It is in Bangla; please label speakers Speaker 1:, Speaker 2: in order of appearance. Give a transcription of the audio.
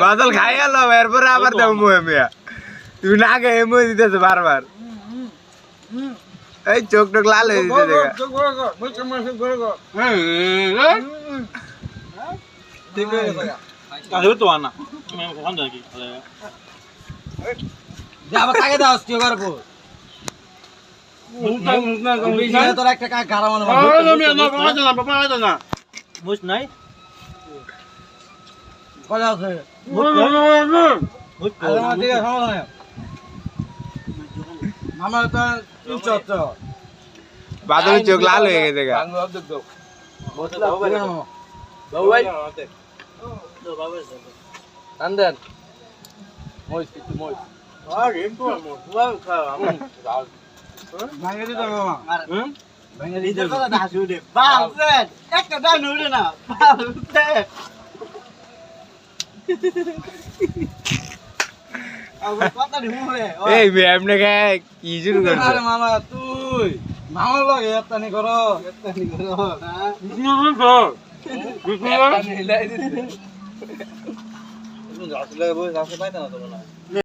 Speaker 1: বাদল খাই গেল এরপরে আবার দেবো মুহে মিয়া তুমি না খেয়ে মুহে দিতেছো বারবার এই চোখ টোক লাল হয়ে দিতে বাদলের চোখ লাল হয়ে গেছে এই এমনি খায় কি শুরু করছে
Speaker 2: মামা তুই মামার লগে এত্তানি করো